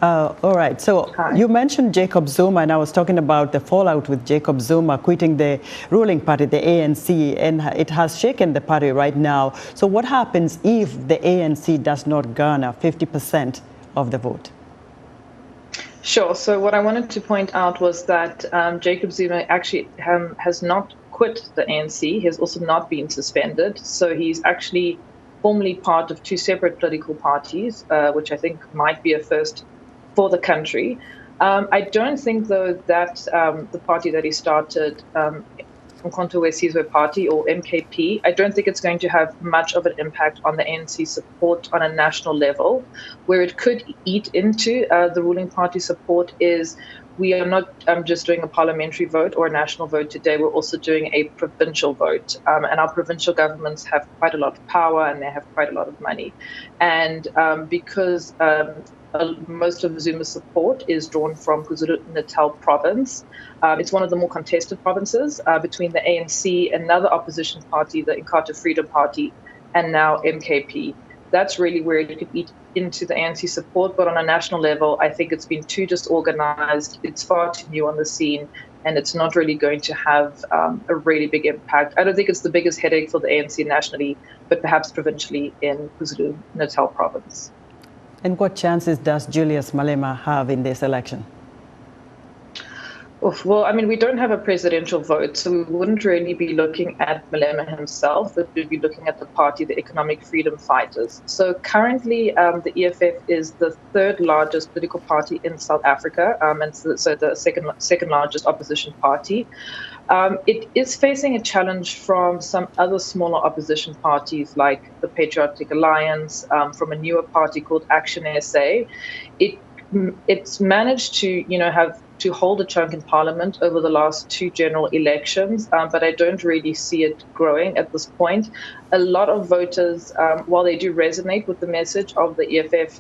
All right. So Hi. you mentioned Jacob Zuma, and I was talking about the fallout with Jacob Zuma quitting the ruling party, the ANC, and it has shaken the party right now. So what happens if the ANC does not garner 50% of the vote? Sure. So what I wanted to point out was that Jacob Zuma actually has not quit the ANC. He has also not been suspended. So he's actually formally part of two separate political parties, which I think might be a first for the country. I don't think, though, that the party that he started, Umkhonto we Sizwe Party, or MKP, I don't think it's going to have much of an impact on the ANC support on a national level. Where it could eat into the ruling party support is we are not just doing a parliamentary vote or a national vote today, we're also doing a provincial vote. And our provincial governments have quite a lot of power and they have quite a lot of money. And because most of Zuma's support is drawn from KwaZulu-Natal province. It's one of the more contested provinces between the ANC, another opposition party, the Inkatha Freedom Party, and now MKP. That's really where it could eat into the ANC support. But on a national level, I think it's been too disorganized. It's far too new on the scene, and it's not really going to have a really big impact. I don't think it's the biggest headache for the ANC nationally, but perhaps provincially in KwaZulu-Natal province. And what chances does Julius Malema have in this election? Well, I mean, we don't have a presidential vote, so we wouldn't really be looking at Malema himself, but we'd be looking at the party, the Economic Freedom Fighters. So currently, the EFF is the third largest political party in South Africa, and so the second largest opposition party. It is facing a challenge from some other smaller opposition parties like the Patriotic Alliance, from a newer party called Action SA. It's managed to, have to hold a chunk in parliament over the last two general elections, but I don't really see it growing at this point. A lot of voters, while they do resonate with the message of the EFF,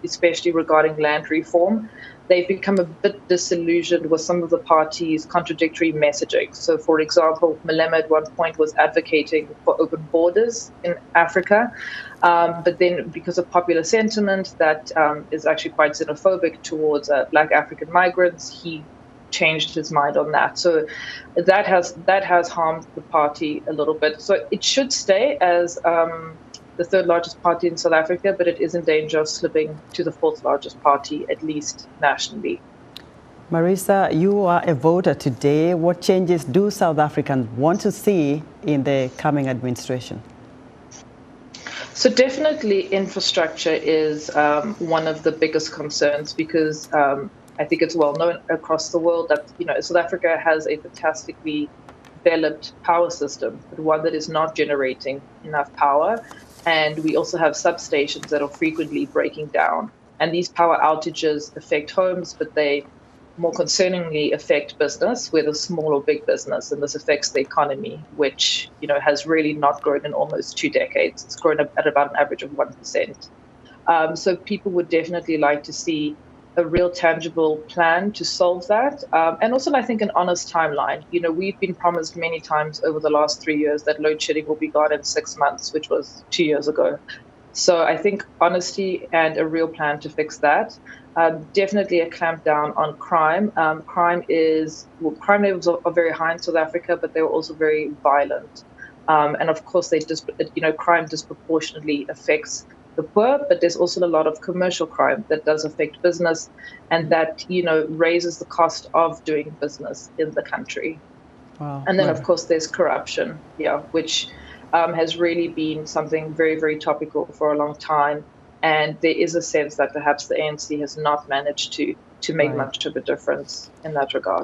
especially regarding land reform, they've become a bit disillusioned with some of the party's contradictory messaging. So, for example, Malema at one point was advocating for open borders in Africa, but then because of popular sentiment that is actually quite xenophobic towards Black African migrants, he changed his mind on that. So that has harmed the party a little bit. So it should stay as the third largest party in South Africa, but it is in danger of slipping to the fourth largest party, at least nationally. Marisa, you are a voter today. What changes do South Africans want to see in the coming administration? So definitely infrastructure is one of the biggest concerns because I think it's well known across the world that, South Africa has a fantastically developed power system, but one that is not generating enough power. And we also have substations that are frequently breaking down. And these power outages affect homes, but they more concerningly affect business, whether small or big business. And this affects the economy, which, has really not grown in almost 2 decades. It's grown at about an average of 1%. So people would definitely like to see a real tangible plan to solve that. And also, I think, an honest timeline. We've been promised many times over the last 3 years that load shedding will be gone in 6 months, which was 2 years ago. So I think honesty and a real plan to fix that. Definitely a clampdown on crime. Crime levels are very high in South Africa, but they're also very violent. And of course, crime disproportionately affects the poor, but there's also a lot of commercial crime that does affect business and that, raises the cost of doing business in the country. Wow. And then, of course, there's corruption, which has really been something very, very topical for a long time. And there is a sense that perhaps the ANC has not managed to make much of a difference in that regard.